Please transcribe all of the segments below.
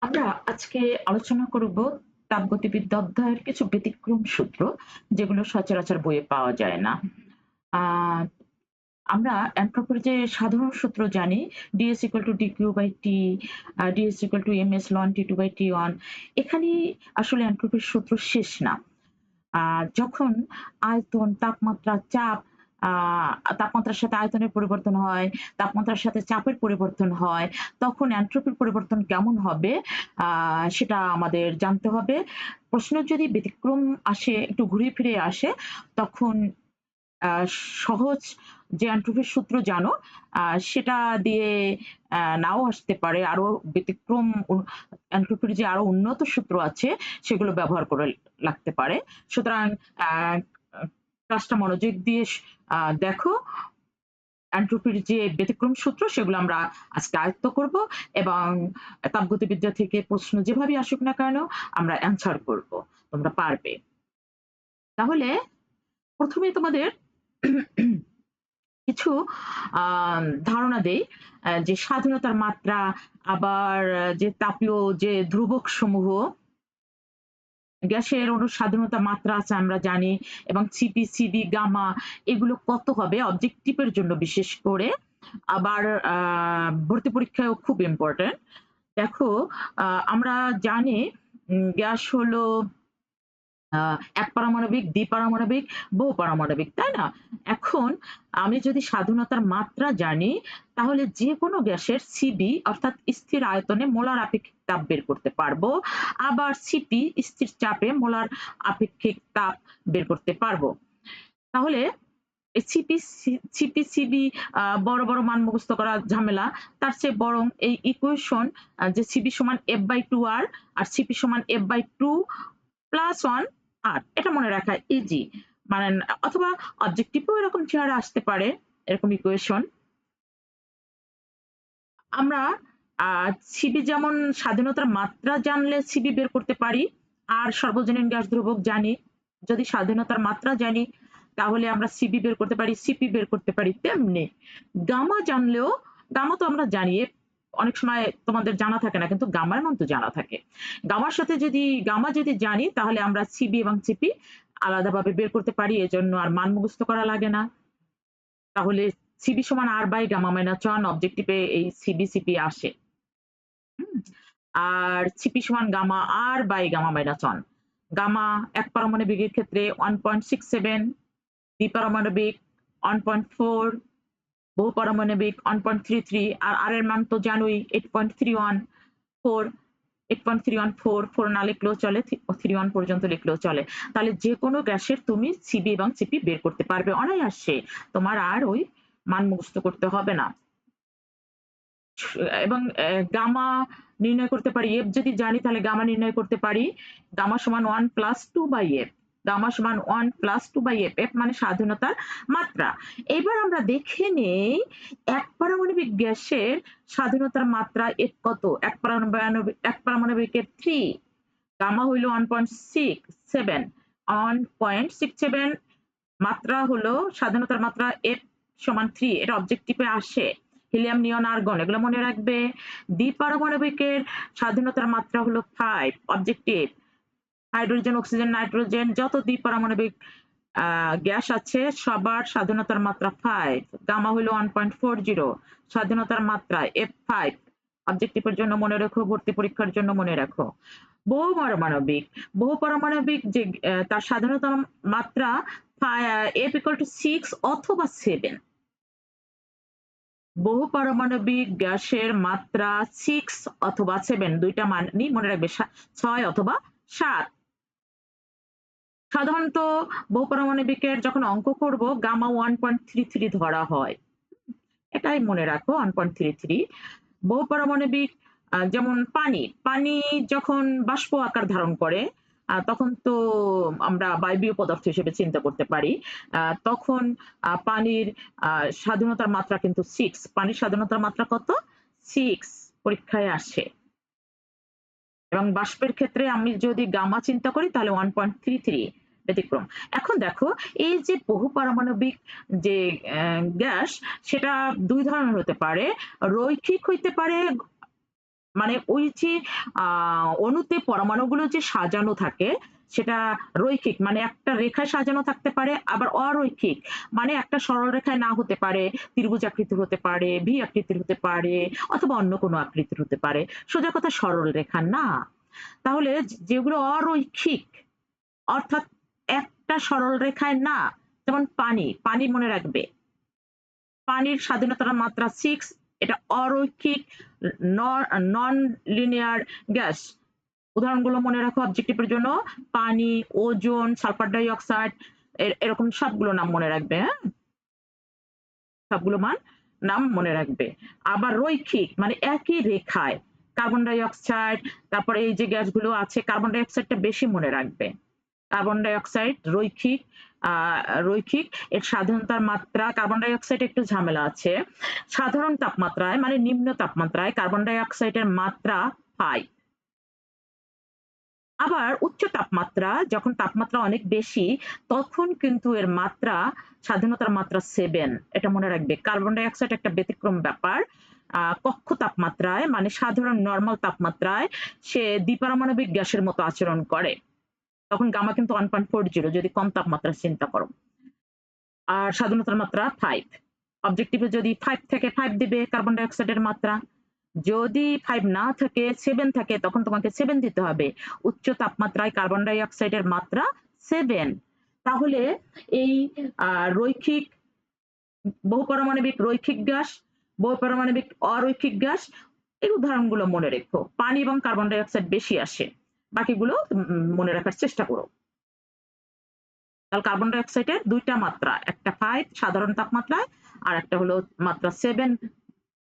আমরা আজকে আলোচনা করব তাপগতিবিদ্যা অধ্যায়ের কিছু ব্যতিক্রম সূত্র যেগুলো সচরাচর বইয়ে পাওয়া যায় না। আহ আমরা এন্ট্রপির যে সাধারণ সূত্র জানি ds equal to dq by t, ds equal to ms ln t2 by t1, এখানেই আসলে এন্ট্রপির সূত্র শেষ না। যখন আয়তন, তাপমাত্রা, চাপ, তাপমাত্রার সাথে আয়তনের পরিবর্তন হয়, তাপমাত্রার সাথে চাপের পরিবর্তন হয়, তখন এন্ট্রপির পরিবর্তন কেমন হবে সেটা আমাদের জানতে হবে। প্রশ্ন যদি ব্যতিক্রম আসে, একটু ঘুরে ফিরে আসে, তখন আহ, সহজ যে এন্ট্রপির সূত্র জানো সেটা দিয়ে নাও আসতে পারে, আরো ব্যতিক্রম এন্ট্রপির যে আরো উন্নত সূত্র আছে সেগুলো ব্যবহার করে লাগতে পারে। সুতরাং আহ ক্লাসটা মনোযোগ দিয়ে দেখো। এন্ট্রপির যে ব্যতিক্রম সূত্র সেগুলো আমরা আজকে আয়ত্ত করব এবং তাপগতিবিদ্যা থেকে প্রশ্ন যেভাবেই আসুক না কেন আমরা অ্যান্সার করব, তোমরা পারবে। তাহলে প্রথমে তোমাদের কিছু ধারণা দেই যে স্বাধীনতার মাত্রা, আবার যে তাপীয় যে ধ্রুবক সমূহ, গ্যাসের অণুর স্বাধীনতা মাত্রা আছে আমরা জানি, এবং সিপি, সিডি, গামা এগুলো কত হবে অবজেক্টিভের জন্য বিশেষ করে, আবার ভর্তি পরীক্ষায়ও খুব ইম্পর্টেন্ট। দেখো, আমরা জানি গ্যাস হলো একপারমাণবিক, দ্বিপারমাণবিক, বহুপারমাণবিক, তাই না? এখন আমি যদি স্বাধীনতার মাত্রা জানি, তাহলে যে কোনো গ্যাসের সিবি অর্থাৎ স্থির আয়তনে মোলার আপেক্ষিক তাপ বের করতে পারবো, আবার সিপি স্থির চাপে মোলার আপেক্ষিক তাপ বের করতে পারবো। তাহলে সিপি, সিপি সিবি বড় বড় মান মুখস্থ করা ঝামেলা, তার চেয়ে বরং এই ইকুয়েশন যে সিবি সমান এফ বাই টু আর সিপি সমান F by two plus one আর, এটা মনে রাখা ইজি। মানে অথবা অবজেক্টিভও এরকম চেহারা আসতে পারে, এরকম ইকুয়েশন। আমরা সিবি যেমন স্বাধীনতার মাত্রা জানলে সিবি বের করতে পারি, আর সর্বজনীন গ্যাস ধ্রুবক জানি, যদি স্বাধীনতার মাত্রা জানি তাহলে আমরা সিবি বের করতে পারি, সিপি বের করতে পারি। তেমনি গামা জানলেও, গামা তো আমরা জানি, অনেক সময় তোমাদের জানা থাকে না, কিন্তু গামার মান তো জানা থাকে। গামার সাথে যদি গামা যদি জানি তাহলে আমরা সিবি এবং সিপি আলাদাভাবে বের করতে পারি, এজন্য আর মান মুখস্থ করা লাগে না। তাহলে সিবি সমান R by gamma minus one, অবজেক্টিভে এই সিবি সিপি আসে। আর সিপি সমান gamma R by gamma minus one. Gamma এক পারমাণবিকের ক্ষেত্রে 1.67, দ্বিপারমাণবিক 1.4, বহু পারমাণবিক 1.33, আর আর এর মান তো জানোই 8.314, 8.314, 4 না লিখলেও চলে, 31 পর্যন্ত লিখলেও চলে। তাহলে যে কোনো গ্যাসের তুমি সিবি এবং সিপি বের করতে পারবে অনায়াসে, তোমার আর ওই মান মুখস্থ করতে হবে না। এবং গামা নির্ণয় করতে পারি, এফ যদি জানি তাহলে গামা নির্ণয় করতে পারি। গামা সমান 1 প্লাস 2 বাই এফ, গামা সমান 1 প্লাস 2 বাই এফ, এফ মানে স্বাধীনতার মাত্রা। এবার আমরা দেখে নেই এক পারমাণবিক গ্যাসের স্বাধীনতার মাত্রা এফ কত। এক পারমাণবিকের 3, গামা হইল 1.67, 1.67 মাত্রা হলো স্বাধীনতার মাত্রা, এফ সমান 3, এটা অবজেক্টিভে আসে। হিলিয়াম, নিয়ন, আর্গন এগুলো মনে রাখবে। দ্বিপারমাণবিকের স্বাধীনতার মাত্রা হলো 5, অবজেক্টিভ। হাইড্রোজেন, অক্সিজেন, নাইট্রোজেন যত দ্বিপারমাণবিক গ্যাস আছে সবার স্বাধীনতার মাত্রা 5, গামা হলো 1.40, স্বাধীনতার মাত্রা F5, অবজেক্টিভের জন্য মনে রাখো, ভর্তি পরীক্ষার জন্য মনে রাখো। বহু পারমাণবিক, বহু পারমাণবিক যে তার স্বাধীনতার মাত্রা F equal to 6 অথবা 7। বহু পারমাণবিক গ্যাসের মাত্রা 6 অথবা 7, দুইটা মানই মনে রাখবে, 6 অথবা 7। সাধারণত বহু পারমাণবিকের যখন অঙ্ক করব গামা 1.33 ধরা হয়, এটাই মনে রাখো 1.33। বহু পারমাণবিক যেমন পানি, পানি যখন বাষ্প আকার ধারণ করে তখন তো আমরা বায়বীয় পদার্থ হিসেবে চিন্তা করতে পারি, তখন পানির স্বাধীনতার মাত্রা কিন্তু 6, পানির স্বাধীনতার মাত্রা কত? 6, পরীক্ষায় আসে। এবং বাষ্পের ক্ষেত্রে আমি যদি গামা চিন্তা করি তাহলে 1.33, ব্যতিক্রম। এখন দেখো, এই যে বহু পারমাণবিক যে গ্যাস, সেটা দুই ধরনের হতে পারে, রৈখিক হইতে পারে মানে ওই যে অণুতে পরমাণুগুলো যে সাজানো থাকে সেটা রৈখিক, মানে একটা রেখায় সাজানো থাকতে পারে, আবার অরৈখিক মানে একটা সরল রেখায় না হতে পারে, ত্রিভুজ আকৃতির হতে পারে, ভি আকৃতির হতে পারে, অথবা অন্য কোনো আকৃতির হতে পারে, সোজা কথা সরল রেখা না। তাহলে যেগুলো অরৈখিক অর্থাৎ একটা সরল রেখায় না, যেমন পানি, পানি মনে রাখবে পানির স্বাধীনতার মাত্রা 6, এটা অরৈখিক নন লিনিয়ার গ্যাস। উদাহরণগুলো মনে রাখো অবজেক্টিভের জন্য, পানি, ওজোন, সালফার ডাই অক্সাইড, এরকম সবগুলো নাম মনে রাখবে। হ্যাঁ, সবগুলো নাম মনে রাখবে। আবার রৈখিক মানে একই রেখায়, কার্বন ডাই অক্সাইড, তারপরে এই যে গ্যাসগুলো আছে, কার্বন ডাই অক্সাইডটা বেশি মনে রাখবে। কার্বন ডাই অক্সাইড রৈখিক, রৈখিক এর স্বাধীনতার মাত্রা, কার্বন ডাই অক্সাইড একটু ঝামেলা আছে। সাধারণ তাপমাত্রায় মানে নিম্ন তাপমাত্রায় কার্বন ডাই অক্সাইডের মাত্রা 5। আবার উচ্চ তাপমাত্রা, যখন তাপমাত্রা অনেক বেশি তখন কিন্তু এর মাত্রা, স্বাধীনতার মাত্রা 7। এটা মনে রাখবে। কার্বন ডাই অক্সাইড একটা ব্যতিক্রম ব্যাপার। কক্ষ তাপমাত্রায় মানে সাধারণ নর্মাল তাপমাত্রায় সে দ্বিপারমাণবিক গ্যাসের মতো আচরণ করে, তখন গামা কিন্তু 1.40 যদি কম তাপমাত্রা চিন্তা করো। আর স্বাধীনতার মাত্রা 5। অবজেক্টিভে যদি 5 থেকে 5 দিবে কার্বন ডাই অক্সাইডের মাত্রা, যদি 5 না থাকে 7 থাকে তখন তোমাকে 7 দিতে হবে। উচ্চ তাপমাত্রায় কার্বন ডাই অক্সাইডের মাত্রা 7। তাহলে এই রৈখিক, বহুপারমাণবিক রৈখিক গ্যাস, বহুপারমাণবিক অরৈখিক গ্যাস, এই উদাহরণগুলো মনে রেখো। পানি এবং কার্বন ডাই অক্সাইড বেশি আসে, বাকিগুলো মনে রাখার চেষ্টা করো। তাহলে কার্বন ডাই অক্সাইডের দুইটা মাত্রা, একটা 5 সাধারণ তাপমাত্রায় আর একটা হলো মাত্রা 7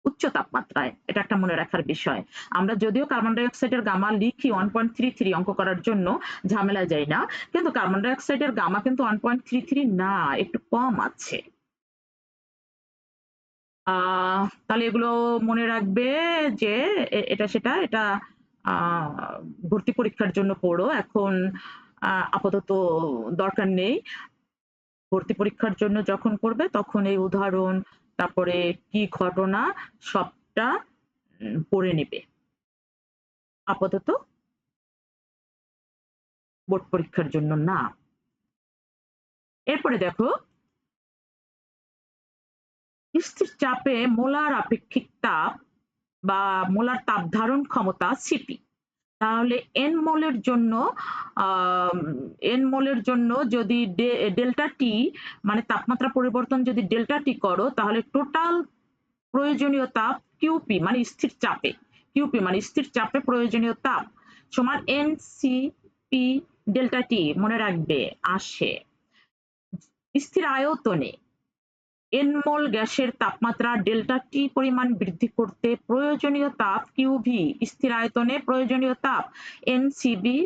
উচ্চ তাপমাত্রায়। এটা একটা মনে রাখার বিষয়। আমরা যদিও কার্বন ডাই অক্সাইডের গামা লিখি 1.33 অঙ্ক করার জন্য, ঝামেলা যায় না, কিন্তু কার্বন ডাই অক্সাইডের গামা কিন্তু 1.33 না, একটু কম আছে। তাহলে এগুলো মনে রাখবে যে এটা সেটা, এটা ভর্তি পরীক্ষার জন্য পড়ো। এখন আপাতত দরকার নেই। ভর্তি পরীক্ষার জন্য যখন করবে তখন এই উদাহরণ, তারপরে কি ঘটনা, সবটা পড়ে নেবে। আপাতত বোর্ড পরীক্ষার জন্য না। এরপরে দেখো, স্থির চাপে মোলার আপেক্ষিক তাপ বা মোলার তাপ ধারণ ক্ষমতা সিপি। তাহলে এন মোলের জন্য এন মোলের জন্য যদি ডেল্টা টি মানে তাপমাত্রা পরিবর্তন যদি ডেল্টা টি করো, তাহলে টোটাল প্রয়োজনীয় তাপ কিউপি মানে স্থির চাপে, কিউপি মানে স্থির চাপে প্রয়োজনীয় তাপ সমান এন সি পি ডেল্টা টি মনে রাখবে আসে। স্থির আয়তনে এন মোল গ্যাসের তাপমাত্রা ডেল্টা টি পরিমাণ বৃদ্ধি করতে প্রয়োজনীয় তাপ কিউভি, স্থির আয়তনে প্রয়োজনীয় তাপ এন সিবি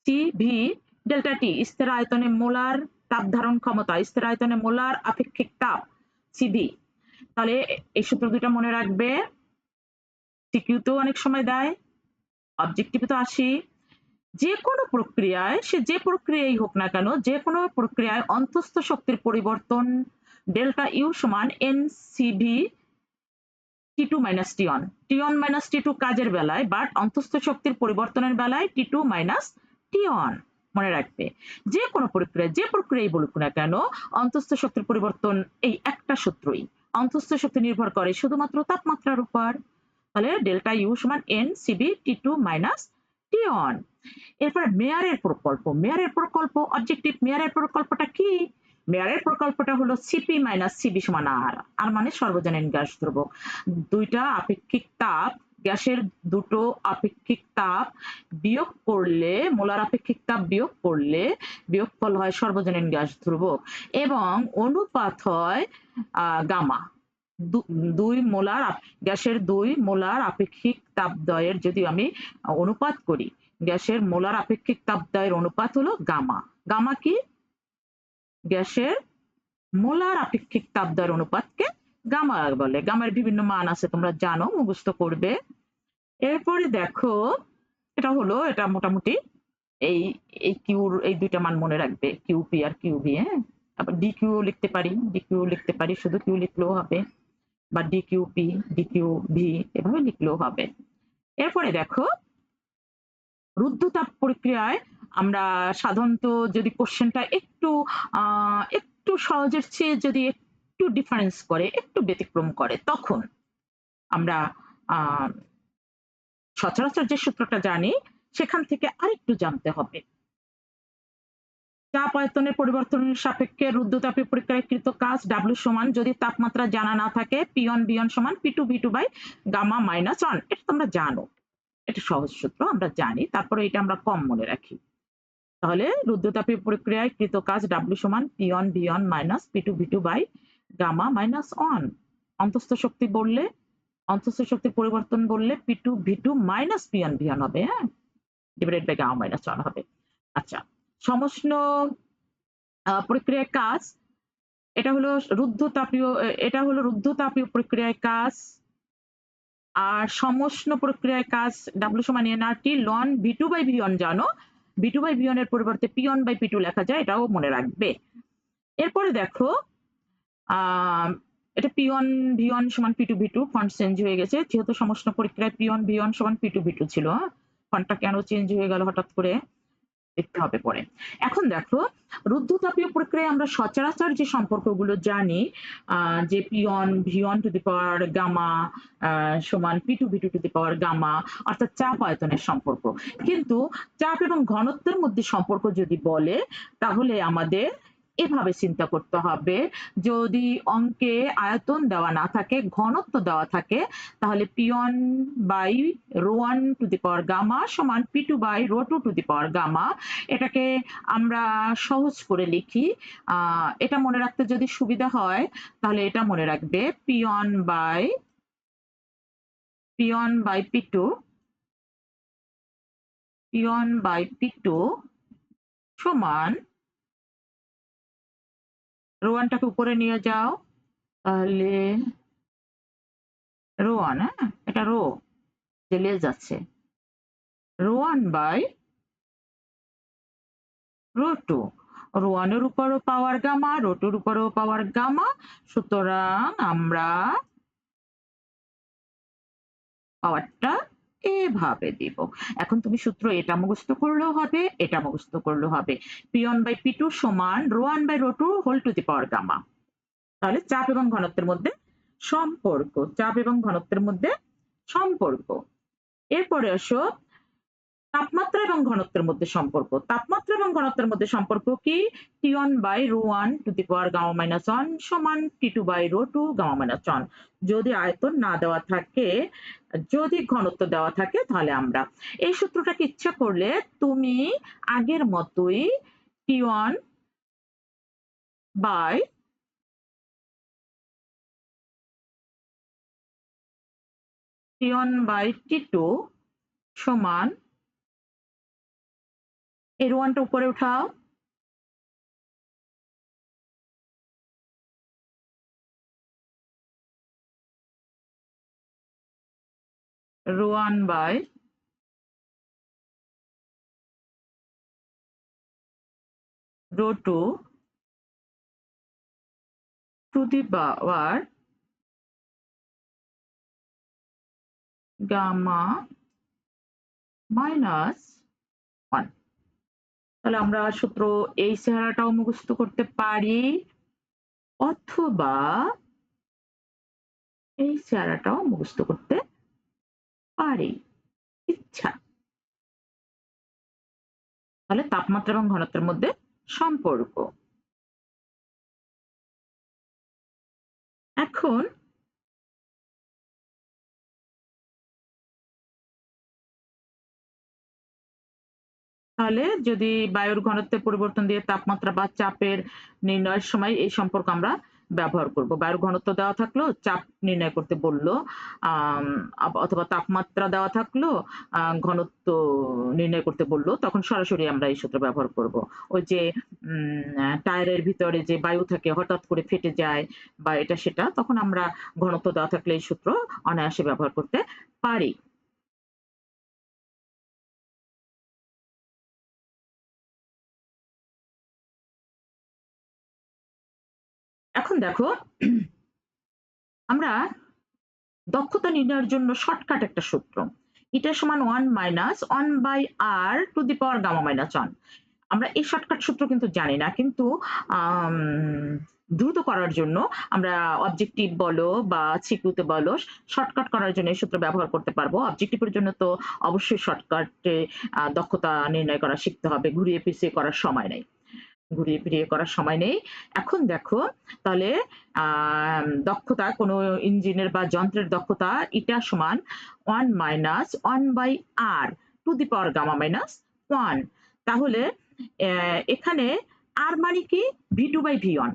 সিভি ডেল্টা টি, স্থির আয়তনে মোলার তাপ ধারণ ক্ষমতা, স্থির আয়তনে মোলার আপেক্ষিক তাপ সিভি। তাহলে এই সূত্র দুটা মনে রাখবে। সিকিউতেও অনেক সময় দেয়, অবজেক্টিভে তো আসি। যে কোনো প্রক্রিয়ায়, সে যে প্রক্রিয়াই হোক না কেন, যে কোনো প্রক্রিয়ায় অন্তঃস্থ শক্তির পরিবর্তন ডেল্টা ইউ সমান N CV T two minus T one, T one minus T two কাজের বেলায়, বাট অন্তঃস্থ শক্তির পরিবর্তনের বেলায় T two minus T one মনে রাখবে। যে কোনো প্রক্রিয়া, যে প্রক্রিয়াই বলুক না কেন, অন্তঃস্থ শক্তির পরিবর্তন এই একটা সূত্রই। অন্তঃস্থ শক্তি নির্ভর করে শুধুমাত্র তাপমাত্রার উপর। তাহলে ডেল্টা ইউ সমান এন সিবি টি টু মাইনাস টি ওয়ান। এরপরে মেয়ারের প্রকল্প, মেয়ারের প্রকল্প অবজেক্টিভ, মেয়ারের প্রকল্পটা কি? মেয়ারের প্রকল্পটা হলো সিপি মাইনাস সিবি সমান আর, আর মানে সর্বজনীন গ্যাস ধ্রুবক। দুইটা আপেক্ষিক তাপ, গ্যাসের দুটো আপেক্ষিক তাপ বিয়োগ করলে, মোলার আপেক্ষিক তাপ বিয়োগ করলে বিয়োগফল হয় সর্বজনীন গ্যাস ধ্রুবক, এবং অনুপাত হয় গামা। দুই মোলার গ্যাসের দুই মোলার আপেক্ষিক তাপদ্বয়ের যদি আমি অনুপাত করি, গ্যাসের মোলার আপেক্ষিক তাপদ্বয়ের অনুপাত হলো গামা। গামা কি? গ্যাসের মোলার আপেক্ষিক তাপদ্বয়ের অনুপাতকে গামা বলে। গামার বিভিন্ন মান আছে, তোমরা জানো, মুখস্থ করবে। এরপরে দেখো, এটা হলো, এটা মোটামুটি এই এই কিউর এই দুইটা মান মনে রাখবে, কিউপি আর কিউভি। হ্যাঁ, আবার ডিকিউ লিখতে পারি, ডিকিউ লিখতে পারি, শুধু কিউ লিখলেও হবে, বা ডিকিউপি ডিকিউভি এভাবে লিখলেও হবে। এরপরে দেখো রুদ্ধতাপ প্রক্রিয়ায় আমরা সাধারণত যদি কোশ্চেনটা একটু সহজের চেয়ে যদি একটু ডিফারেন্স করে, একটু ব্যতিক্রম করে, তখন আমরা আহ সচরাচর যে সূত্রটা জানি সেখান থেকে আরেকটু জানতে হবে। চাপ আয়তনের পরিবর্তনের সাপেক্ষে রুদ্ধতাপীয় প্রক্রিয়ায় কৃত কাজ ডাব্লিউ সমান, যদি তাপমাত্রা জানা না থাকে, পি1 সমান P2V2 বাই গামা মাইনাস 1। এটা তোমরা জানো, এটা সহজ সূত্র আমরা জানি, তারপরে এটা আমরা কম মনে রাখি। তাহলে রুদ্ধতাপীয় প্রক্রিয়ায় কৃত কাজ ডাব্লিউ সমান P1V1 minus P2V2 by gamma minus 1। অন্তঃস্থ শক্তি বললে, অন্তঃস্থ শক্তির পরিবর্তন বললে P2V2 মাইনাস P1V1 হবে, হ্যাঁ, ডিভাইডেড বাই গামা মাইনাস 1 হবে। আচ্ছা, সমষ্ণ প্রক্রিয়ায় কাজ, এটা হলো রুদ্ধতাপীয় প্রক্রিয়ায় কাজ। আর সমষ্ণ প্রক্রিয়ায় কাজ ডাব্লিউ সমান nRT loan V2 by V1 জানো, V2 বাই V1 এর পরিবর্তে P1 বাই P2 লেখা যায়, এটাও মনে রাখবে। এরপরে দেখো এটা P1V1 সমান P2V2, ফন্ট চেঞ্জ হয়ে গেছে, যেহেতু সমষ্ণ প্রক্রিয়ায় P1V1 সমান P2V2 ছিল, ফন্টটা কেন চেঞ্জ হয়ে গেল হঠাৎ করে দেখতে হবে পরে। এখন দেখো রুদ্ধতাপীয় প্রক্রিয়ায় আমরা সচরাচর যে সম্পর্কগুলো জানি, যে P1V1 two the power gamma সমান P2V2 two the power gamma, অর্থাৎ চাপ আয়তনের সম্পর্ক। কিন্তু চাপ এবং ঘনত্বের মধ্যে সম্পর্ক যদি বলে, তাহলে আমাদের এভাবে চিন্তা করতে হবে, যদি অঙ্কে আয়তন দেওয়া না থাকে, ঘনত্ব দেওয়া থাকে, তাহলে P1 by ρ1 to the power gamma সমান P2 by ρ2 to the power gamma. এটাকে আমরা সহজ করে লিখি, এটা মনে রাখতে যদি সুবিধা হয় তাহলে এটা মনে রাখবে, P1 বাই P2 সমান ρ1টাকে উপরে নিয়ে যাও, তাহলে ρ1, হ্যাঁ, এটা রো চলে যাচ্ছে, ρ1 বাই ρ2, ρ1 এর উপরও পাওয়ার গামা, ρ2 এর উপরও পাওয়ার গামা, সুতরাং আমরা পাওয়ারটা এভাবে দিব। এখন তুমি সূত্র এটা মুখস্থ করলেও হবে, এটা মুখস্থ করলেও হবে, P1 বাই P2 সমান ρ1 by ρ2 whole to the power gamma. তাহলে চাপ এবং ঘনত্বের মধ্যে সম্পর্ক, চাপ এবং ঘনত্বের মধ্যে সম্পর্ক। এরপরে আসো তাপমাত্রা এবং ঘনত্বের মধ্যে সম্পর্ক। তাপমাত্রা এবং ঘনত্বের মধ্যে সম্পর্ক কি? T1 by ρ1 to the power gamma minus 1 সমান T2 বাই ρ2 গামা মাইনাস 1। যদি আয়তন না দেওয়া থাকে, যদি ঘনত্ব দেওয়া থাকে, তাহলে আমরা এই সূত্রটাকে ইচ্ছা করলে তুমি আগের মতোই T1 বাই T2 সমান, এই ρ1টা উপরে উঠাও, ρ1 by ρ2 to the power gamma minus 1। তাহলে আমরা সূত্র এই চেহারাটাও মুখস্থ করতে পারি, অথবা এই চেহারাটাও মুখস্থ করতে পারি, ইচ্ছা। তাহলে তাপমাত্রা এবং ঘনত্বের মধ্যে সম্পর্ক। এখন তাহলে যদি বায়ুর ঘনত্বের পরিবর্তন দিয়ে তাপমাত্রা বা চাপের নির্ণয়ের সময় এই সম্পর্ক আমরা ব্যবহার করব। বায়ুর ঘনত্ব দেওয়া থাকলো, চাপ নির্ণয় করতে বললো, অথবা তাপমাত্রা দেওয়া থাকলো, ঘনত্ব নির্ণয় করতে বললো, তখন সরাসরি আমরা এই সূত্র ব্যবহার করব। ওই যে টায়ারের ভিতরে যে বায়ু থাকে হঠাৎ করে ফেটে যায় বা এটা সেটা, তখন আমরা ঘনত্ব দেওয়া থাকলে এই সূত্র অনায়াসে ব্যবহার করতে পারি। এখন দেখো আমরা দক্ষতা নির্ণয়ের জন্য শর্টকাট একটা সূত্র, এটা সমান 1 minus 1 by R to the power gamma minus 1। আমরা এই শর্টকাট সূত্র কিন্তু জানি না, কিন্তু দ্রুত করার জন্য আমরা অবজেক্টিভ বলো বা সিকিউতে বলো, শর্টকাট করার জন্য এই সূত্র ব্যবহার করতে পারবো। অবজেক্টিভের জন্য তো অবশ্যই শর্টকাটে দক্ষতা নির্ণয় করা শিখতে হবে, ঘুরিয়ে পিছিয়ে করার সময় নেই, ঘুরিয়ে ফিরিয়ে করার সময় নেই। এখন দেখো তাহলে দক্ষতা কোনো ইঞ্জিনের বা যন্ত্রের দক্ষতা এটা সমান 1 minus 1 by R to the power gamma minus 1। তাহলে এখানে আর মানে কি ভি2 বাই ভি1,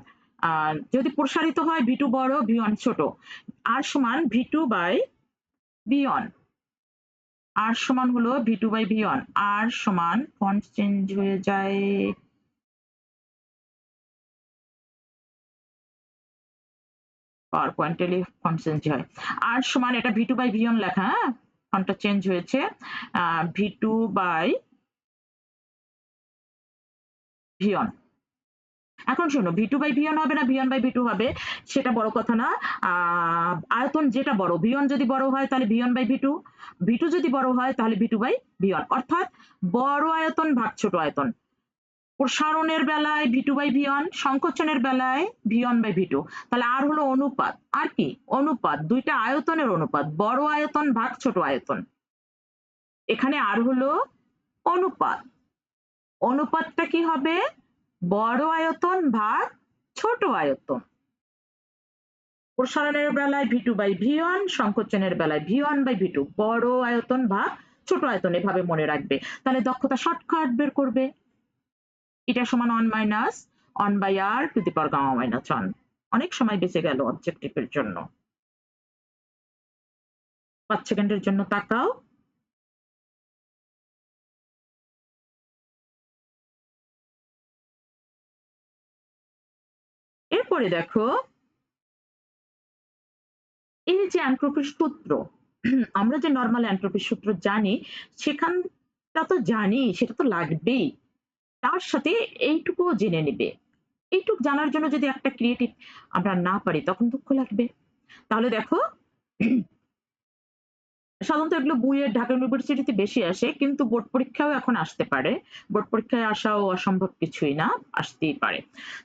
যদি প্রসারিত হয় ভি2 বড় ভি1 ছোট, আর সমান ভি2 বাই ভি1, আর সমান হলো ভি2 বাই ভি1, আর সমান ফন্ট চেঞ্জ হয়ে যায়, পাওয়ার পয়েন্টে ফন্ট চেঞ্জ হয়, আর সমান এটা ভি2 বাই ভি1 লেখা, হ্যাঁ ফন্টটা চেঞ্জ হয়েছে, ভি2 বাই ভি1। এখন শোনো ভি2 বাই ভি1 হবে না ভি1 বাই ভি2 হবে, সেটা বড় কথা না। আয়তন যেটা বড়, ভি1 যদি বড় হয় তাহলে ভি1 বাই ভি2, ভি2 যদি বড় হয় তাহলে ভি2 বাই ভি1, অর্থাৎ বড় আয়তন ভাগ ছোট আয়তন। প্রসারণের বেলায় ভি2 বাই ভি1, সংকোচনের বেলায় ভি1 বাই ভি2। তাহলে আর হলো অনুপাত, আর কি অনুপাত, দুইটা আয়তনের অনুপাত, বড় আয়তন ভাগ ছোট আয়তন। এখানে আর হলো অনুপাত, অনুপাতটা কি হবে, বড় আয়তন ভাগ ছোট আয়তন। প্রসারণের বেলায় ভি2 বাই ভি1, সংকোচনের বেলায় ভি1 বাই ভি2, বড় আয়তন ভাগ ছোট আয়তন, এভাবে মনে রাখবে। তাহলে দক্ষতা শর্টকাট বের করবে, এটা সমান 1 minus 1 by R to the power gamma minus 1। অনেক সময় বেঁচে গেল অবজেক্টিভের জন্য। 5 সেকেন্ডের জন্য তাকাও। এরপরে দেখো এই যে এন্ট্রপির সূত্র, আমরা যে নর্মাল এন্ট্রপির সূত্র জানি, সেখানটা তো জানি, সেটা তো লাগবেই, তার সাথে এইটুকুও জেনে নিবে। এইটুক জানার জন্য যদি একটা ক্রিয়েটিভ আমরা না পারি তখন দুঃখ লাগবে। তাহলে দেখো সাধারণত এগুলো বুয়েট, ঢাকা ইউনিভার্সিটিতে বেশি আসে, কিন্তু বোর্ড পরীক্ষাও এখন আসতে পারে। বোর্ড পরীক্ষায় আসাও অসম্ভব কিছুই না, আসতেই পারে।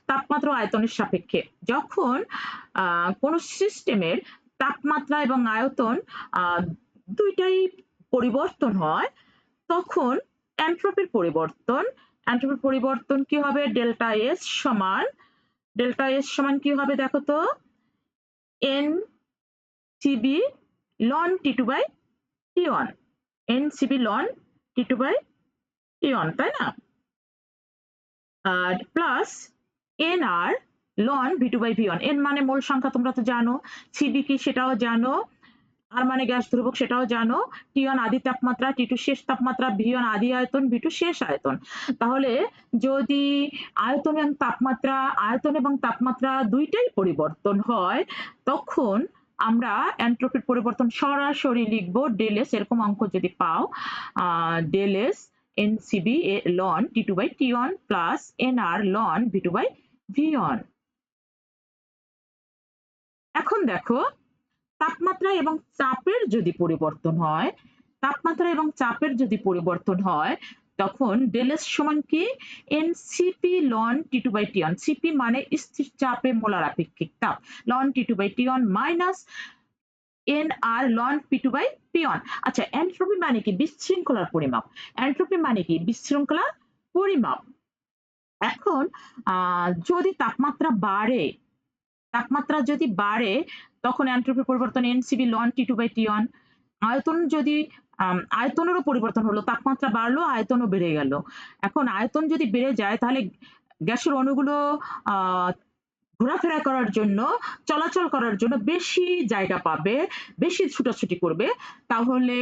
তাপমাত্রা ও আয়তনের সাপেক্ষে যখন কোনো সিস্টেমের তাপমাত্রা এবং আয়তন দুইটাই পরিবর্তন হয়, তখন এন্ট্রপির পরিবর্তন, এন্ট্রপির পরিবর্তন কি হবে, ডেল্টা এস সমান, ডেল্টা এস সমান কি হবে দেখো তো, N CV ln T two by T one, N CV ln T two by T one, তাই না? আর plus N R ln V two by V one. N মানে মোল সংখ্যা তোমরা তো জানো, সিবি কি সেটাও জানো, আর মানে গ্যাস ধ্রুবক সেটাও জানো, টি1 আদি তাপমাত্রা, টি2 শেষ তাপমাত্রা, ভি1 আদি আয়তন, ভি2 শেষ আয়তন। তাহলে যদি আয়তন এবং তাপমাত্রা দুইটাই পরিবর্তন হয়, তখন আমরা এন্ট্রপির পরিবর্তন সরাসরি লিখবো ডেল এস। এরকম অঙ্ক যদি পাও, del S N CV ln T two by T one plus N R ln V two by V one. এখন দেখো তাপমাত্রা এবং চাপের যদি পরিবর্তন হয়, তাপমাত্রা এবং চাপের যদি পরিবর্তন হয়, তখন ডেল এস সমান কি, N CP ln T two by T one. CP মানে স্থির চাপে মোলার আপেক্ষিক তাপ, ln T two by T one minus N R ln P two by P one. আচ্ছা, এন্ট্রপি মানে কি, বিশৃঙ্খলার পরিমাপ। এন্ট্রপি মানে কি, বিশৃঙ্খলার পরিমাপ। এখন যদি তাপমাত্রা বাড়ে, তাপমাত্রা যদি বাড়ে, তখন এন্ট্রপির পরিবর্তন এনসিবি লন টি2 বাই টি1। আয়তন যদি আয়তনেরও পরিবর্তন হলো, তাপমাত্রা বাড়লো আয়তনও বেড়ে গেল। এখন আয়তন যদি বেড়ে যায়, তাহলে গ্যাসের অণুগুলো ঘোরাফেরা করার জন্য, চলাচল করার জন্য বেশি জায়গা পাবে, বেশি ছুটাছুটি করবে, তাহলে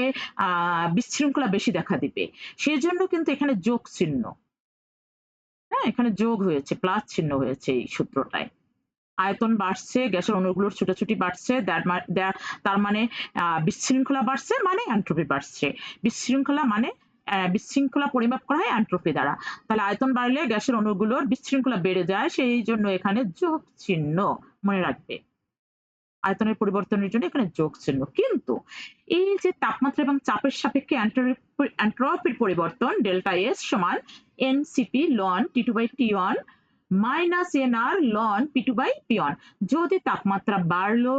বিশৃঙ্খলা বেশি দেখা দিবে। সেজন্য কিন্তু এখানে যোগ চিহ্ন, হ্যাঁ এখানে যোগ হয়েছে, প্লাস চিহ্ন হয়েছে এই সূত্রটায়। আয়তন বাড়ছে, গ্যাসের অণুগুলোর ছুটাছুটি বাড়ছে, তার মানে বিশৃঙ্খলা বাড়ছে, মানে এন্ট্রপি বাড়ছে। বিশৃঙ্খলা মানে বিশৃঙ্খলা পরিমাপ করা হয় এন্ট্রপি দ্বারা। তাহলে আয়তন বাড়লে গ্যাসের অণুগুলোর বিশৃঙ্খলা বেড়ে যায়, সেই জন্য এখানে যোগ চিহ্ন, মনে রাখবে। আয়তনের পরিবর্তনের জন্য এখানে যোগ চিহ্ন। কিন্তু এই যে তাপমাত্রা এবং চাপের সাপেক্ষে এন্ট্রপির পরিবর্তন ডেল্টা এস সমান N CP ln T two by T one minus N R ln P two by P one. যদি তাপমাত্রা বাড়লো,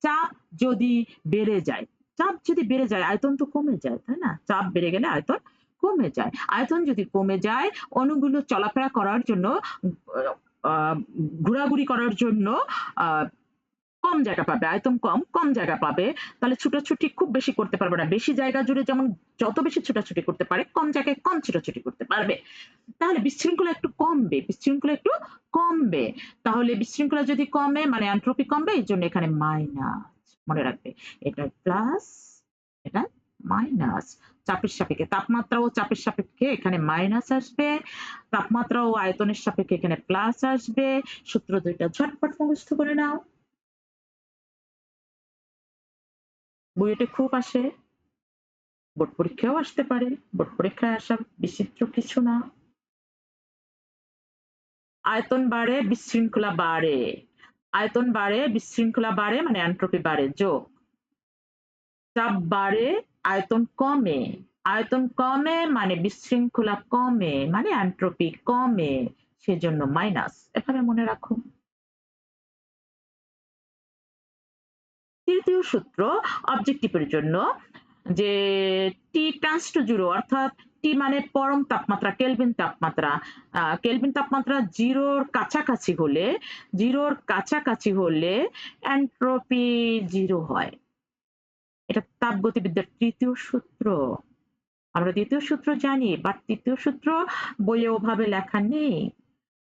চাপ যদি বেড়ে যায়, চাপ যদি বেড়ে যায় আয়তন তো কমে যায়, তাই না? চাপ বেড়ে গেলে আয়তন কমে যায়। আয়তন যদি কমে যায়, অণুগুলো চলাফেরা করার জন্য, ঘোরাঘুরি করার জন্য কম জায়গা পাবে, আয়তন কম জায়গা পাবে। তাহলে ছুটাছুটি খুব বেশি করতে পারবে না। বেশি জায়গা জুড়ে যেমন যত বেশি ছুটাছুটি করতে পারে, কম জায়গায় কম ছুটাছুটি করতে পারবে। তাহলে বিশৃঙ্খলা একটু কমবে, বিশৃঙ্খলা একটু কমবে। তাহলে বিশৃঙ্খলা যদি কমে মানে এন্ট্রপি কমবে, এই জন্য এখানে মাইনাস। মনে রাখবে, এটা প্লাস, এটা মাইনাস। চাপের সাপেক্ষে তাপমাত্রা ও চাপের সাপেক্ষে এখানে মাইনাস আসবে, তাপমাত্রা ও আয়তনের সাপেক্ষে এখানে প্লাস আসবে। সূত্র দুইটা ঝটপট মুখস্থ করে নাও। বুয়েটে খুব আসে, বোর্ড পরীক্ষাও আসতে পারে। বোর্ড পরীক্ষায় আসা বিচিত্র কিছু না। আয়তন বাড়ে, বিশৃঙ্খলা বাড়ে। আয়তন বাড়ে, বিশৃঙ্খলা বাড়ে মানে এন্ট্রপি বাড়ে, যোগ। চাপ বাড়ে, আয়তন কমে। আয়তন কমে মানে বিশৃঙ্খলা কমে, মানে এন্ট্রপি কমে, সেজন্য মাইনাস। এভাবে মনে রাখো। তৃতীয় সূত্র অবজেক্টিভের জন্য, যে টি টেন্ডস টু জিরো, অর্থাৎ টি মানে পরম তাপমাত্রা, কেলভিন তাপমাত্রা। কেলভিন তাপমাত্রা জিরোর কাছাকাছি হলে, জিরোর কাছাকাছি হলে এন্ট্রপি জিরো হয়। এটা তাপগতিবিদ্যার তৃতীয় সূত্র। আমরা দ্বিতীয় সূত্র জানি, বাট তৃতীয় সূত্র বইয়ে ওভাবে লেখা নেই।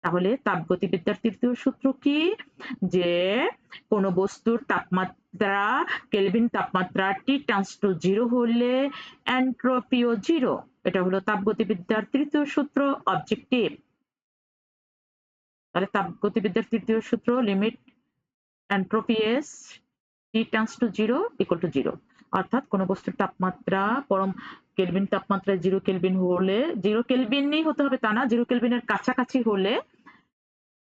তাহলে তাপগতিবিদ্যার তৃতীয় সূত্র কি? যে কোন বস্তুর তাপমাত্রা কেলভিন তাপমাত্রা টি টেন্ডস টু জিরো হলে এন্ট্রপিও জিরো। এটা হলো তাপগতিবিদ্যার তৃতীয় সূত্র, অবজেক্টিভ। তাহলে তাপগতিবিদ্যার তৃতীয় সূত্র, limit entropy S T tends to zero equal to zero. অর্থাৎ কোন বস্তুর তাপমাত্রা পরম কেলভিন তাপমাত্রায় 0 কেলভিন হলে, 0 কেলভিনই হতে হবে তা না, 0 কেলভিনের কাছাকাছি হলে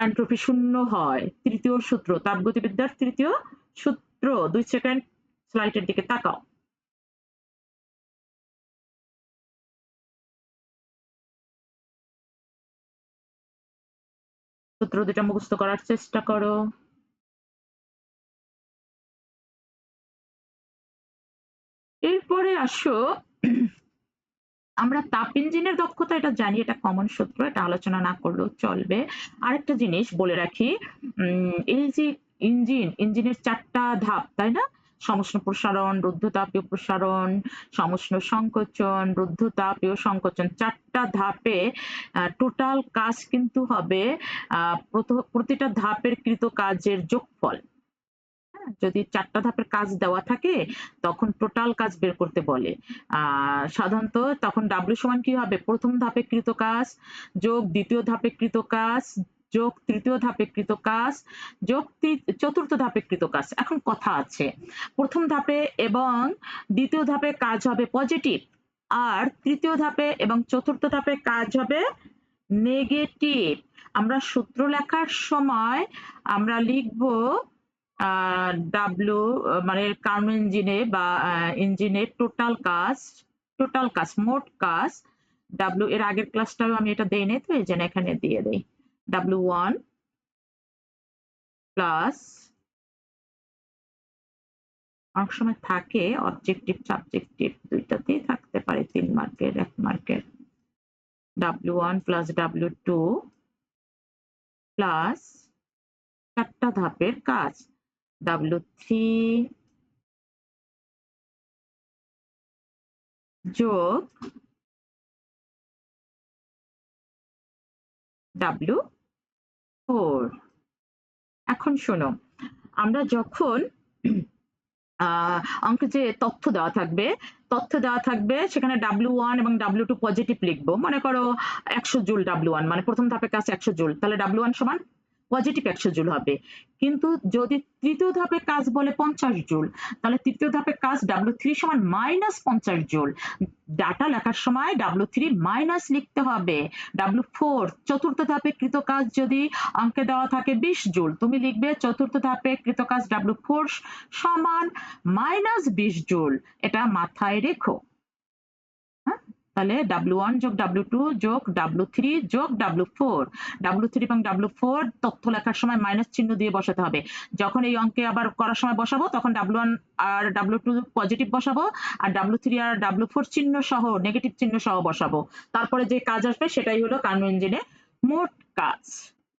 এন্ট্রপি শূন্য হয়। তৃতীয় সূত্র, তাপগতিবিদ্যার তৃতীয় সূত্র। 2 সেকেন্ড স্লাইডের দিকে তাকাও। সূত্র দুটা মুখস্থ করার চেষ্টা করো। এরপরে আসো, আমরা তাপ ইঞ্জিনের দক্ষতা এটা জানি, এটা কমন সূত্র, এটা আলোচনা না করলেও চলবে। আরেকটা জিনিস বলে রাখি, এই যে ইঞ্জিনের 4টা ধাপ, তাই না? সমষ্ণ প্রসারণ, রুদ্ধতাপীয় প্রসারণ, সমষ্ণ সংকোচন, রুদ্ধতাপীয় সংকোচন। 4টা ধাপে টোটাল কাজ কিন্তু হবে প্রতিটা ধাপের কৃত কাজের যোগফল। যদি 4টা ধাপের কাজ দেওয়া থাকে তখন টোটাল কাজ বের করতে বলে। সাধারণত তখন ডাব্লিউ সমান কি হবে? প্রথম ধাপে কৃত কাজ যোগ দ্বিতীয় ধাপে কৃত কাজ যোগ তৃতীয় ধাপে কৃত কাজ যোগ চতুর্থ ধাপে কৃত কাজ। এখন কথা আছে, প্রথম ধাপে এবং দ্বিতীয় ধাপে কাজ হবে পজিটিভ, আর তৃতীয় ধাপে এবং চতুর্থ ধাপে কাজ হবে নেগেটিভ। আমরা সূত্র লেখার সময় আমরা লিখবো ডাব্লিউ মানে কার্ম ইঞ্জিনে বা ইঞ্জিনের টোটাল কাজ মোট কাজ ডাব্লিউ। এর আগের ক্লাসটাও আমি এটা দেই নাই, তো এই জন্য এখানে দিয়ে দেই W1 প্লাস, অনেক সময় থাকে অবজেক্টিভ সাবজেক্টিভ দুইটাতেই থাকতে পারে, 3 মার্কের 1 মার্কের, W1 প্লাস W2 প্লাস 4টা ধাপের কাজ W3 যোগ W4। এখন শোনো, আমরা যখন অঙ্কে যে তথ্য দেওয়া থাকবে সেখানে W1 এবং W2 পজিটিভ লিখবো। মনে করো 100 জুল W1, মানে প্রথম ধাপের কাছে 100 জুল, তাহলে W1 সমান পজিটিভ 100 জুল হবে। কিন্তু যদি তৃতীয় ধাপে কাজ বলে 50 জুল, তাহলে তৃতীয় ধাপে কাজ W3 সমান -50 জুল। ডাটা লেখার সময় W3 মাইনাস লিখতে হবে। W4 চতুর্থ ধাপে কৃত কাজ যদি অঙ্কে দেওয়া থাকে 20 জুল, তুমি লিখবে চতুর্থ ধাপে কৃত কাজ W4 সমান -20 জুল। এটা মাথায় রেখো। হ্যাঁ, তাহলে W1 যোগ W2 যোগ W3 যোগ W4, W3 এবং W4 তথ্য লেখার সময় মাইনাস চিহ্ন দিয়ে বসাতে হবে। যখন এই অঙ্কে আবার করার সময় বসাবো তখন W1 আর W2 পজিটিভ বসাবো, আর W3 আর W4 চিহ্ন সহ নেগেটিভ চিহ্ন সহ বসাবো। তারপরে যে কাজ আসবে সেটাই হলো কার্নো ইঞ্জিনে মোট কাজ।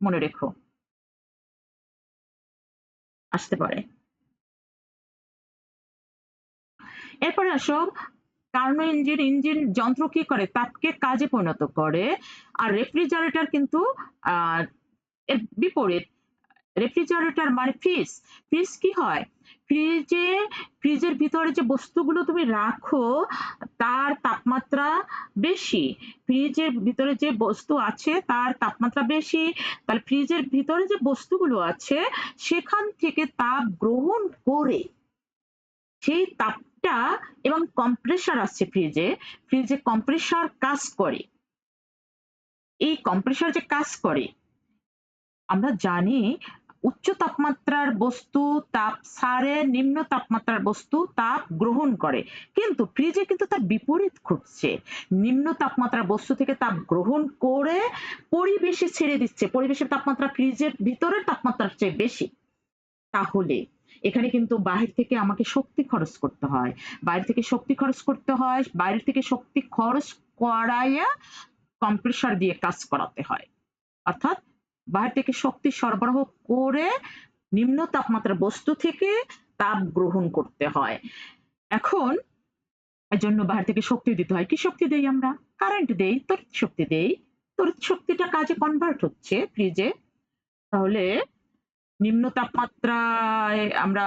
মনে রেখো, আসতে পারে। এরপরে আসো, কার্নো ইঞ্জিন যন্ত্র কি করে? তাপকে কাজে পরিণত করে। আর রেফ্রিজারেটর কিন্তু এর বিপরীত। রেফ্রিজারেটর মানে ফ্রিজ কি হয়? ফ্রিজের ভিতরে যে বস্তুগুলো তুমি রাখো তার তাপমাত্রা বেশি। ফ্রিজের ভিতরে যে বস্তু আছে তার তাপমাত্রা বেশি, তাহলে ফ্রিজের ভিতরে যে বস্তুগুলো আছে সেখান থেকে তাপ গ্রহণ করে সেই তাপটা, এবং কম্প্রেসার আছে ফ্রিজে কম্প্রেসার কাজ করে। এই কম্প্রেসার যে কাজ করে, আমরা জানি উচ্চ তাপমাত্রার বস্তু তাপ ছাড়ে, নিম্ন তাপমাত্রার বস্তু তাপ গ্রহণ করে। কিন্তু ফ্রিজে কিন্তু তার বিপরীত ঘটছে। নিম্ন তাপমাত্রার বস্তু থেকে তাপ গ্রহণ করে পরিবেশে ছেড়ে দিচ্ছে। পরিবেশের তাপমাত্রা ফ্রিজের ভিতরের তাপমাত্রার চেয়ে বেশি। তাহলে এখানে কিন্তু বাহির থেকে আমাকে শক্তি খরচ করতে হয়। বাইরে থেকে শক্তি খরচ করতে হয়, বাইরে থেকে শক্তি খরচ করাইয়া কম্প্রেসার দিয়ে কাজ করাতে হয়। অর্থাৎ বাইরে থেকে শক্তি সরবরাহ করে নিম্ন তাপমাত্রার বস্তু থেকে তাপ গ্রহণ করতে হয়। এখন এর জন্য বাইরে থেকে শক্তি দিতে হয়। কি শক্তি দেই আমরা? কারেন্ট দেই, তড়িৎ শক্তি দেই। তড়িৎ শক্তিটা কাজে কনভার্ট হচ্ছে ফ্রিজে। তাহলে নিম্ন তাপমাত্রায় আমরা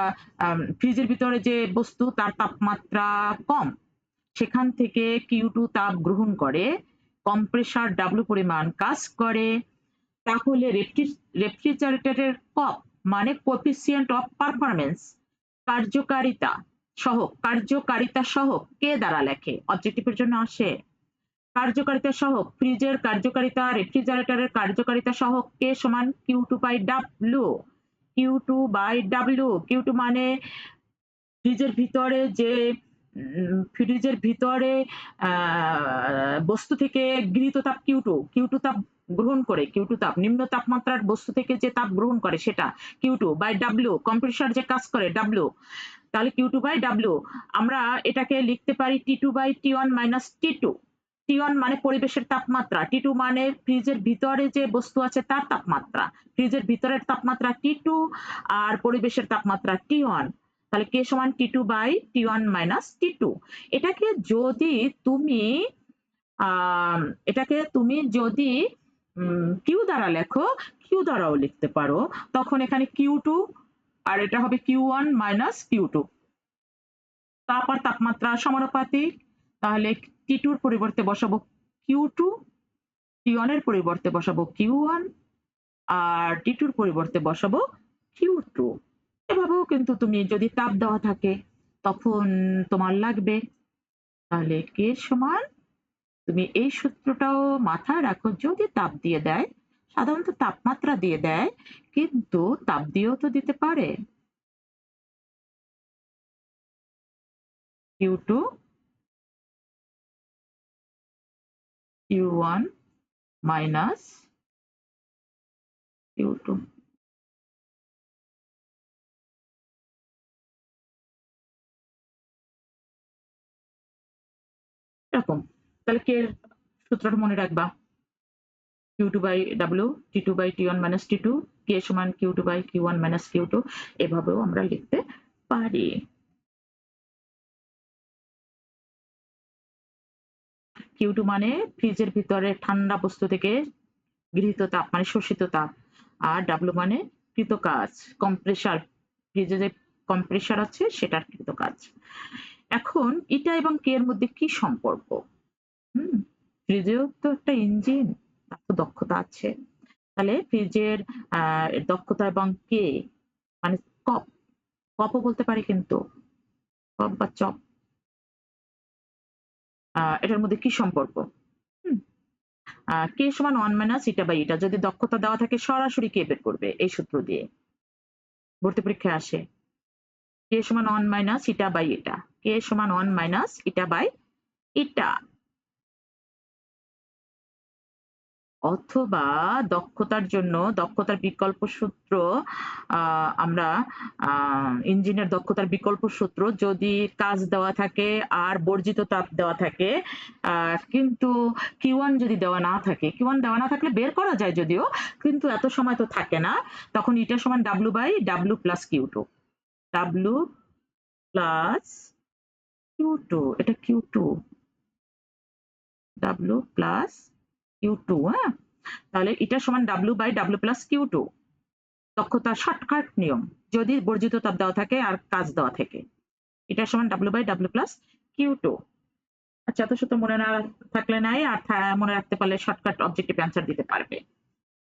ফ্রিজের ভিতরে যে বস্তু তার তাপমাত্রা কম, সেখান থেকে Q2 তাপ গ্রহণ করে, কম্প্রেসার W পরিমাণ কাজ করে। তাহলে রেফ্রিজারেটরের কপ মানে কোএফিসিয়েন্ট অফ পারফরমেন্স, কার্যকারিতা কার্যকারিতা সহ কে দ্বারা লেখে? অবজেক্টিভের জন্য আসে। কার্যকারিতা সহ ফ্রিজের কার্যকারিতা, রেফ্রিজারেটরের কার্যকারিতা সহ কে সমান Q2 by W। Q2 by W, Q2 মানে ফ্রিজের ভিতরে বস্তু থেকে গৃহীত তাপ Q2 তাপ গ্রহণ করে, Q2 তাপ নিম্ন তাপমাত্রার বস্তু থেকে যে তাপ গ্রহণ করে সেটা Q2 বাই W, কম্প্রেসার যে কাজ করে W। তাহলে Q2 বাই W আমরা এটাকে লিখতে পারি T2 by T1 minus T2। T1 মানে পরিবেশের তাপমাত্রা, T2 মানে ফ্রিজের ভিতরে যে বস্তু আছে তার তাপমাত্রা। ফ্রিজের ভিতরের তাপমাত্রা T2 আর পরিবেশের তাপমাত্রা T1। তাহলে K সমান T2 by T1 minus T2। এটাকে যদি তুমি যদি Q দ্বারা লেখো, Q দ্বারাও লিখতে পারো। তখন এখানে Q2 আর এটা হবে Q1 মাইনাস Q2। তাপ আর তাপমাত্রা সমানুপাতিক। তাহলে T2 এর পরিবর্তে বসাবো Q2, T1 এর পরিবর্তে বসাবো Q1, আর T2 এর পরিবর্তে বসাবো Q2। এভাবেও কিন্তু তুমি যদি তাপ দেওয়া থাকে তখন তোমার লাগবে। তাহলে K সমান, তুমি এই সূত্রটাও মাথায় রাখো, যদি তাপ দিয়ে দেয়, সাধারণত তাপমাত্রা দিয়ে দেয়, কিন্তু তাপ দিয়েও তো দিতে পারে। Q2 Q1 minus Q2। এরকম। তাহলে কে সূত্রটা মনে রাখবা, Q2 by W, T2 by T1 minus T2, K সমান Q2 by Q1 minus Q2। এভাবেও আমরা লিখতে পারি। Q2 মানে ফ্রিজের ভিতরে ঠান্ডা বস্তু থেকে গৃহীত তাপ মানে শোষিত তাপ, আর W মানে কৃত কাজ, কম্প্রেসার, ফ্রিজে যে কম্প্রেসার আছে সেটার কৃত কাজ। এখন ইটা এবং কে এর মধ্যে কি সম্পর্ক? ফ্রিজেও তো একটা ইঞ্জিন, তার তো দক্ষতা আছে। তাহলে ফ্রিজের দক্ষতা এবং কে মানে কপ কপও বলতে পারি কিন্তু কপ বা চপ এটার মধ্যে কি সম্পর্ক? হুম? কে সমান 1 মাইনাস ইটা বাই এটা যদি দক্ষতা দেওয়া থাকে সরাসরি কে বের করবে এই সূত্র দিয়ে। ভর্তি পরীক্ষায় আসে। কে সমান 1 মাইনাস ইটা বাই এটা। কে সমান 1 মাইনাস ইটা বাই ইটা। অথবা দক্ষতার জন্য দক্ষতার বিকল্প সূত্র আমরা ইঞ্জিনের দক্ষতার বিকল্প সূত্র যদি কাজ দেওয়া থাকে আর বর্জিত তাপ দেওয়া থাকে কিন্তু Q1 যদি দেওয়া না থাকে Q1 দেওয়া না থাকলে বের করা যায় যদিও কিন্তু এত সময় তো থাকে না তখন এটা সমান W by W plus Q2 W plus Q2 এটা Q2 W প্লাস Q2 হ্যাঁ তাহলে এটা সমান W by W plus Q2 দক্ষতা শর্টকাট নিয়ম যদি বর্জিত তাপ দেওয়া থাকে আর কাজ দেওয়া থাকে এটা সমান W by W plus Q2 আচ্ছা এত সূত্র মনে না থাকলে নাই আর মনে রাখতে পারলে শর্টকাট অবজেক্টিভ অ্যান্সার দিতে পারবে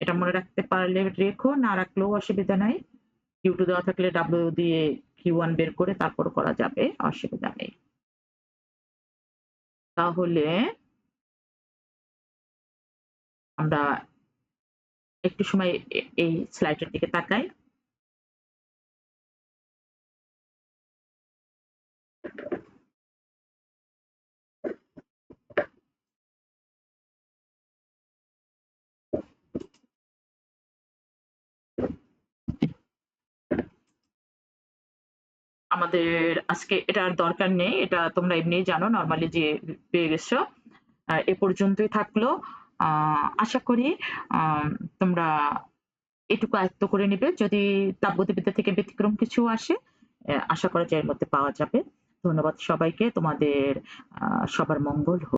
এটা মনে রাখতে পারলে রেখো না রাখলেও অসুবিধা নাই Q2 দেওয়া থাকলে W দিয়ে Q1 বের করে তারপর করা যাবে অসুবিধা নেই তাহলে আমরা একটু সময় এই স্লাইডের দিকে তাকাই আমাদের আজকে এটা আর দরকার নেই এটা তোমরা এমনিই জানো নরমালি যে পেয়ে গেছো এ পর্যন্তই থাকলো আশা করি তোমরা এটুকু আয়ত্ত করে নিবে যদি তাপগতিবিদ্যা থেকে ব্যতিক্রম কিছু আসে আশা করা যায় এর মধ্যে পাওয়া যাবে ধন্যবাদ সবাইকে তোমাদের সবার মঙ্গল হোক